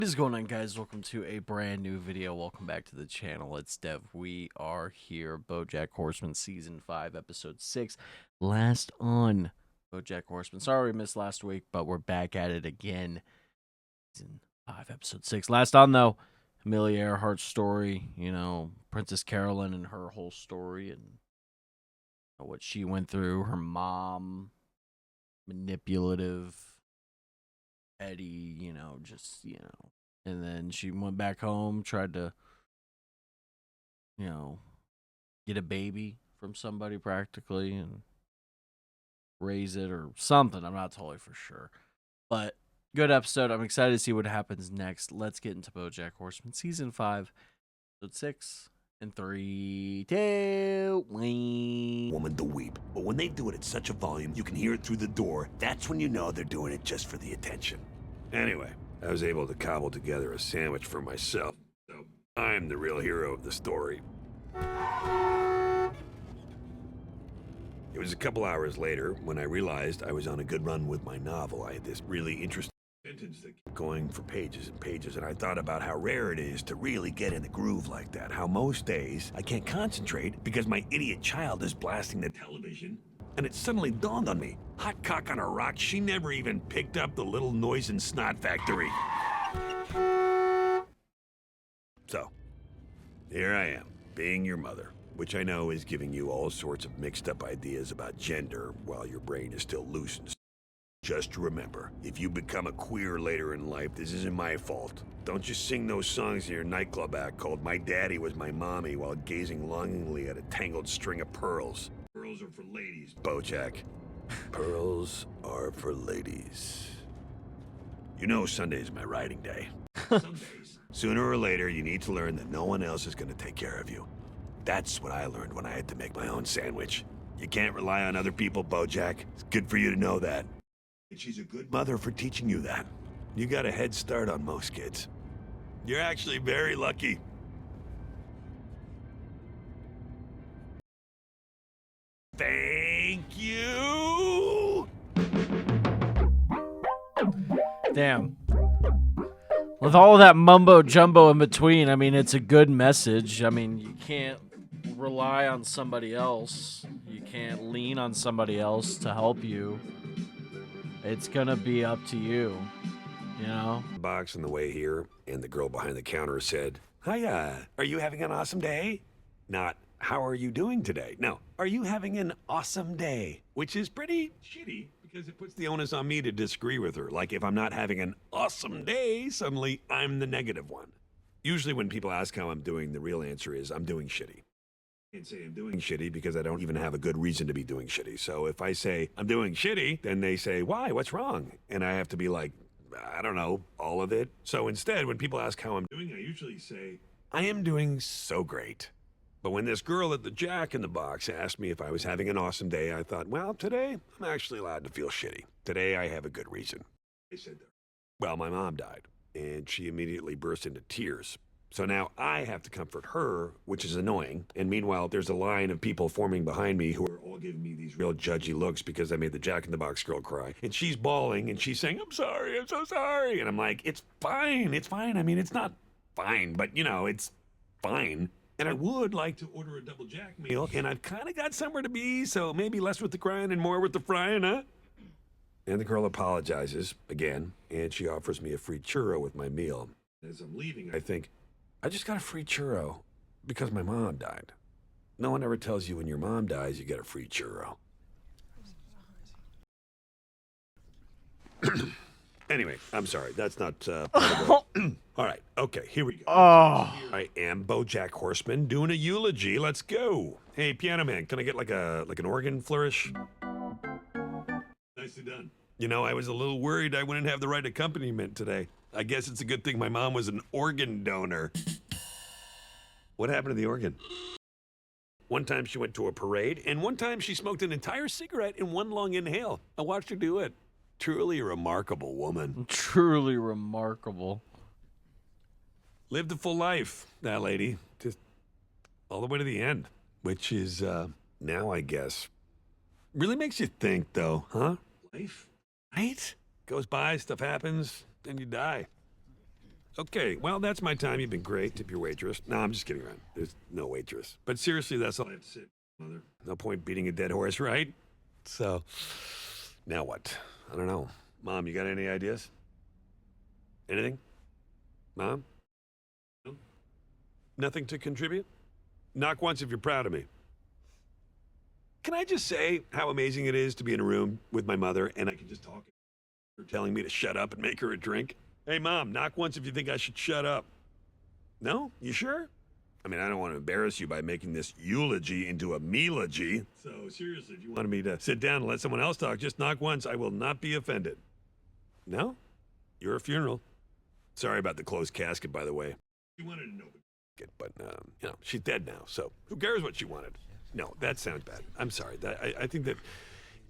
What is going on, guys? Welcome to a brand new video. Welcome back to the channel. It's Dev. We are here. Bojack Horseman Season 5, Episode 6. Last on Bojack Horseman. Sorry we missed last week, but we're back at it again. Season 5, Episode 6. Last on, though, Amelia Earhart's story. You know, Princess Carolyn and her whole story and what she went through. Her mom, manipulative, Eddie, and then she went back home, tried to, get a baby from somebody practically and raise it or something. I'm not totally for sure. But good episode. I'm excited to see what happens next. Let's get into BoJack Horseman Season 5, Episode 6. In 3, 2, 1. Woman to weep. But when they do it at such a volume, you can hear it through the door. That's when you know they're doing it just for the attention. Anyway, I was able to cobble together a sandwich for myself. So I'm the real hero of the story. It was a couple hours later when I realized I was on a good run with my novel. I had this really interesting sentence that kept going for pages and pages, and I thought about how rare it is to really get in the groove like that. How most days I can't concentrate because my idiot child is blasting the television. And it suddenly dawned on me, hot cock on a rock, she never even picked up the little noise and snot factory. So, here I am, being your mother, which I know is giving you all sorts of mixed up ideas about gender while your brain is still loose and just remember, if you become a queer later in life, this isn't my fault. Don't just sing those songs in your nightclub act called My Daddy Was My Mommy while gazing longingly at a tangled string of pearls. Pearls are for ladies, Bojack. Pearls are for ladies. You know Sunday's my writing day. Some days, sooner or later, you need to learn that no one else is going to take care of you. That's what I learned when I had to make my own sandwich. You can't rely on other people, Bojack. It's good for you to know that. And she's a good mother for teaching you that. You got a head start on most kids. You're actually very lucky. Thank you! Damn. With all of that mumbo jumbo in between, I mean, it's a good message. I mean, you can't rely on somebody else. You can't lean on somebody else to help you. It's gonna be up to you, you know? Box on the way here, and the girl behind the counter said, "Hiya, are you having an awesome day?" Not, "How are you doing today?" No, "Are you having an awesome day?" Which is pretty shitty, because it puts the onus on me to disagree with her. Like, if I'm not having an awesome day, suddenly I'm the negative one. Usually when people ask how I'm doing, the real answer is, I'm doing shitty. I can't say I'm doing shitty because I don't even have a good reason to be doing shitty. So if I say I'm doing shitty, then they say, "Why? What's wrong?" And I have to be like, I don't know, all of it. So instead, when people ask how I'm doing, I usually say, I am doing so great. But when this girl at the Jack in the Box asked me if I was having an awesome day, I thought, well, today I'm actually allowed to feel shitty. Today I have a good reason. I said that. Well, my mom died, and she immediately burst into tears. So now I have to comfort her, which is annoying. And meanwhile, there's a line of people forming behind me who are all giving me these real judgy looks because I made the Jack in the Box girl cry. And she's bawling and she's saying, "I'm sorry, I'm so sorry." And I'm like, it's fine, it's fine. I mean, it's not fine, but it's fine. And I would like to order a double Jack meal, and I've kind of got somewhere to be, so maybe less with the crying and more with the frying, huh? And the girl apologizes again, and she offers me a free churro with my meal. As I'm leaving, I think, I just got a free churro because my mom died. No one ever tells you when your mom dies, you get a free churro. Anyway, I'm sorry. That's not part of the... All right. Okay, here we go. Oh. I am Bojack Horseman doing a eulogy. Let's go. Hey, piano man, can I get like an organ flourish? Nicely done. I was a little worried I wouldn't have the right accompaniment today. I guess it's a good thing my mom was an organ donor. What happened to the organ? One time she went to a parade, and one time she smoked an entire cigarette in one long inhale. I watched her do it. Truly a remarkable woman. Truly remarkable. Lived a full life, that lady. Just all the way to the end. Which is, now I guess, really makes you think, though, huh? Life, right? Goes by, stuff happens, then you die. Okay, well, that's my time. You've been great. Tip your waitress. No, I'm just kidding around. There's no waitress. But seriously, that's all I have to say, Mother. No point beating a dead horse, right? So, now what? I don't know. Mom, you got any ideas? Anything? Mom? No? Nothing to contribute? Knock once if you're proud of me. Can I just say how amazing it is to be in a room with my mother and I can just talk? Her telling me to shut up and make her a drink? Hey, Mom, knock once if you think I should shut up. No? You sure? I mean, I don't want to embarrass you by making this eulogy into a melogy. So, seriously, if you wanted me to sit down and let someone else talk, just knock once. I will not be offended. No? You're a funeral. Sorry about the closed casket, by the way. She wanted to know the casket, but, she's dead now, so who cares what she wanted? No, that sounds bad. I'm sorry. I think that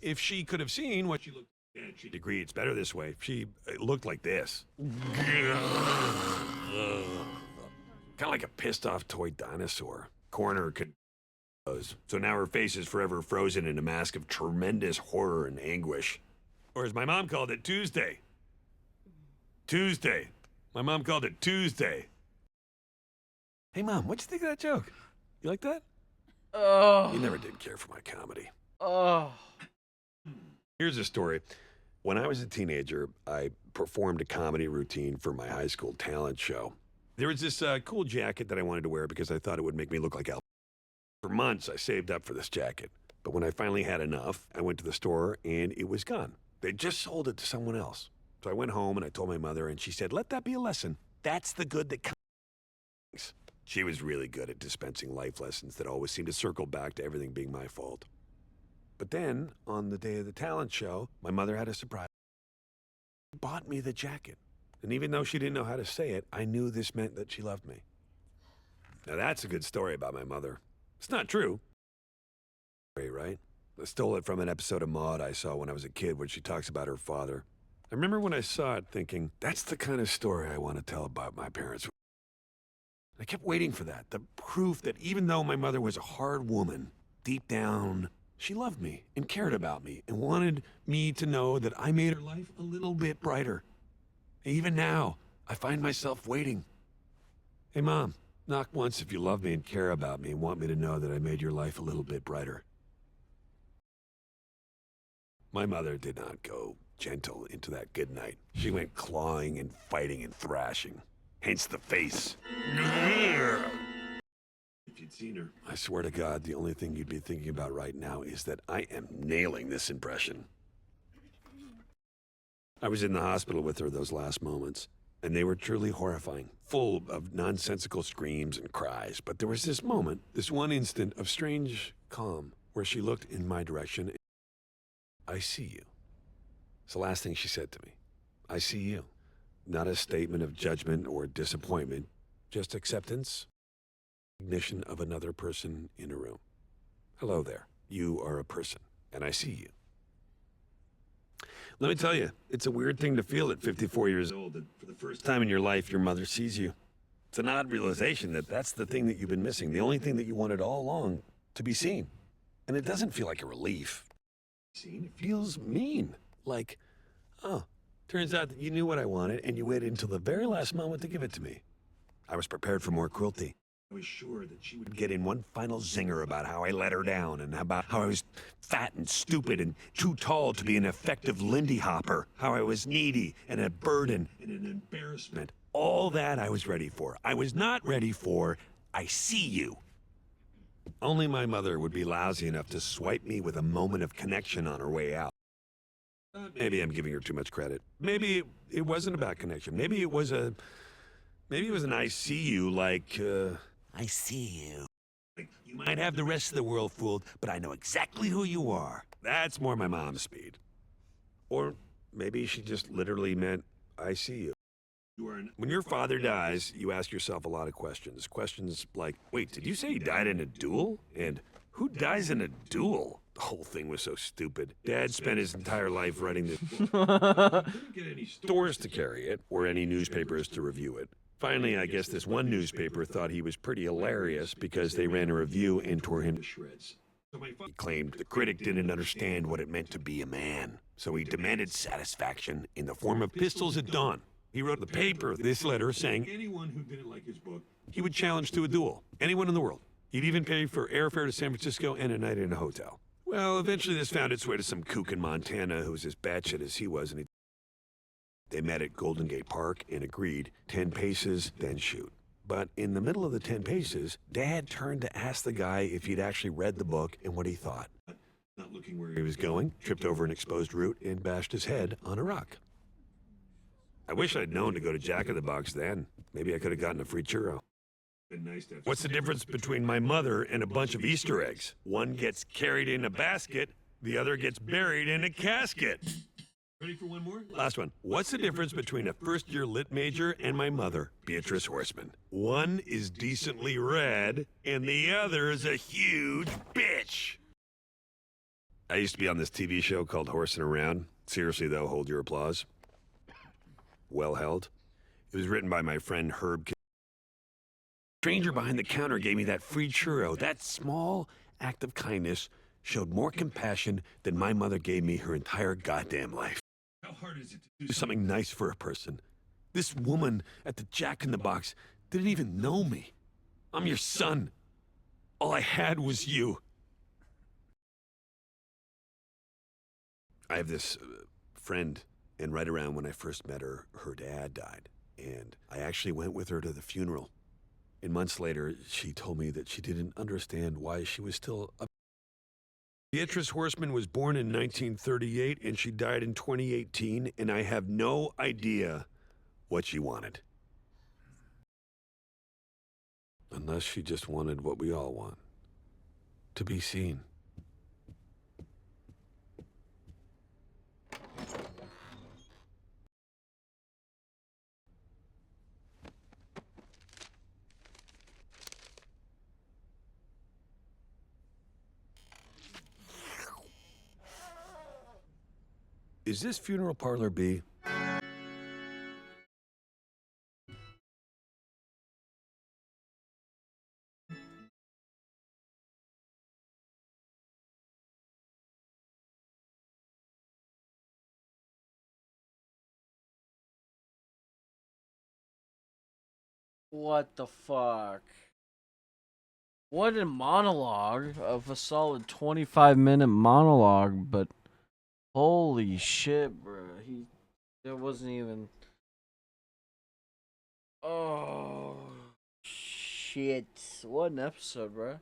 if she could have seen what she looked like, she'd agree it's better this way. She looked like this. Kind of like a pissed-off toy dinosaur. Corner could... So now her face is forever frozen in a mask of tremendous horror and anguish. Or as my mom called it, Tuesday. Tuesday. My mom called it Tuesday. Hey, Mom, what'd you think of that joke? You like that? Oh. You never did care for my comedy. Oh. Here's a story. When I was a teenager, I performed a comedy routine for my high school talent show. There was this cool jacket that I wanted to wear because I thought it would make me look like Al. For months, I saved up for this jacket. But when I finally had enough, I went to the store and it was gone. They just sold it to someone else. So I went home and I told my mother and she said, let that be a lesson. That's the good that comes. She was really good at dispensing life lessons that always seemed to circle back to everything being my fault. But then, on the day of the talent show, my mother had a surprise. She bought me the jacket. And even though she didn't know how to say it, I knew this meant that she loved me. Now that's a good story about my mother. It's not true. Right? I stole it from an episode of Maude I saw when I was a kid where she talks about her father. I remember when I saw it thinking, that's the kind of story I want to tell about my parents. I kept waiting for that, the proof that even though my mother was a hard woman, deep down, she loved me and cared about me and wanted me to know that I made her life a little bit brighter. Even now, I find myself waiting. Hey, Mom, knock once if you love me and care about me and want me to know that I made your life a little bit brighter. My mother did not go gentle into that good night. She went clawing and fighting and thrashing. Hence the face. If you'd seen her. I swear to God, the only thing you'd be thinking about right now is that I am nailing this impression. I was in the hospital with her those last moments, and they were truly horrifying, full of nonsensical screams and cries. But there was this moment, this one instant of strange calm, where she looked in my direction. And I see you. It's the last thing she said to me. I see you. Not a statement of judgment or disappointment, just acceptance, recognition of another person in a room. Hello there. You are a person, and I see you. Let me tell you, it's a weird thing to feel at 54 years old that for the first time in your life, your mother sees you. It's an odd realization that that's the thing that you've been missing, the only thing that you wanted all along, to be seen. And it doesn't feel like a relief. Seen? It feels mean. Like, oh, turns out that you knew what I wanted and you waited until the very last moment to give it to me. I was prepared for more cruelty. I was sure that she would get in one final zinger about how I let her down and about how I was fat and stupid and too tall to be an effective Lindy Hopper, how I was needy and a burden and an embarrassment. All that I was ready for. I was not ready for, I see you. Only my mother would be lousy enough to swipe me with a moment of connection on her way out. Maybe I'm giving her too much credit. Maybe it wasn't about connection. Maybe it was an I see you like, I see you. Like, you might have the rest of the world fooled, but I know exactly who you are. That's more my mom's speed. Or maybe she just literally meant, I see you. When your father dies, you ask yourself a lot of questions. Questions like, wait, did you say he died in a duel? And who dies in a duel? The whole thing was so stupid. Dad spent his entire life writing this book. He couldn't get any stores to carry it, or any newspapers to review it. Finally, I guess this one newspaper thought he was pretty hilarious because they ran a review and tore him to shreds. He claimed the critic didn't understand what it meant to be a man, so he demanded satisfaction in the form of pistols at dawn. He wrote in the paper this letter saying anyone who didn't like his book, he would challenge to a duel. Anyone in the world. He'd even pay for airfare to San Francisco and a night in a hotel. Well, eventually this found its way to some kook in Montana who was as batshit as he was, and they met at Golden Gate Park and agreed 10 paces, then shoot. But in the middle of the 10 paces, Dad turned to ask the guy if he'd actually read the book and what he thought. Not looking where he was going, tripped over an exposed root and bashed his head on a rock. I wish I'd known to go to Jack in the Box then. Maybe I could have gotten a free churro. What's the difference between my mother and a bunch of Easter eggs? One gets carried in a basket, the other gets buried in a casket. Ready for one more? Last one. What's the difference between a first-year lit major and my mother, Beatrice Horseman? One is decently red, and the other is a huge bitch. I used to be on this TV show called Horsing Around. Seriously, though, hold your applause. Well held. It was written by my friend Herb. The stranger behind the counter gave me that free churro. That small act of kindness showed more compassion than my mother gave me her entire goddamn life. How hard is it to do something nice for a person? This woman at the Jack in the Box didn't even know me. I'm your son. All I had was you. I have this friend, and right around when I first met her, her dad died. And I actually went with her to the funeral. And months later, she told me that she didn't understand why she was still a... Beatrice Horseman was born in 1938, and she died in 2018, and I have no idea what she wanted. Unless she just wanted what we all want. To be seen. Is this funeral parlor B? What the fuck? What a monologue of a solid 25-minute monologue, but holy shit, bro. It wasn't even. Oh, shit. What an episode, bro.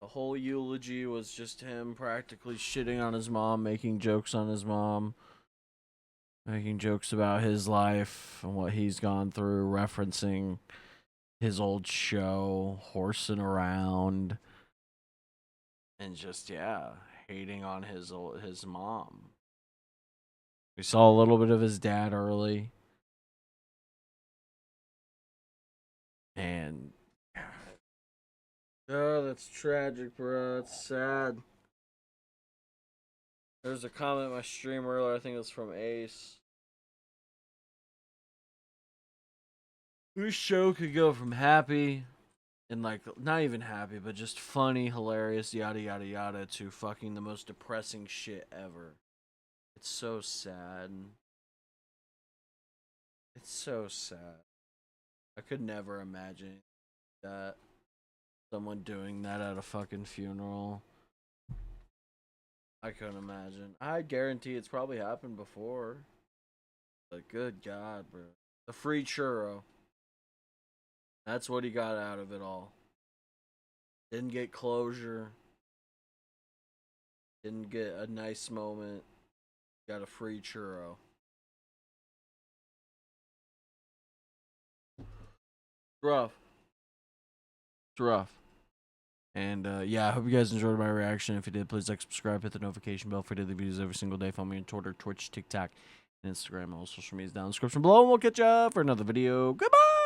The whole eulogy was just him practically shitting on his mom, making jokes on his mom, making jokes about his life and what he's gone through, referencing his old show, Horsing Around, and just, yeah, hating on his mom. We saw a little bit of his dad early. And oh, that's tragic, bro. It's sad. There's a comment in my stream earlier, I think it was from Ace. This show could go from happy and, like, not even happy, but just funny, hilarious, yada yada yada, to fucking the most depressing shit ever. It's so sad. It's so sad. I could never imagine that. Someone doing that at a fucking funeral. I couldn't imagine. I guarantee it's probably happened before. But good God, bro. The free churro. That's what he got out of it all. Didn't get closure. Didn't get a nice moment. Got a free churro. It's rough. It's rough. And yeah, I hope you guys enjoyed my reaction. If you did, please like, subscribe, hit the notification bell for daily videos every single day. Follow me on Twitter, Twitch, TikTok, and Instagram. All social media is down in the description below. And we'll catch you for another video. Goodbye!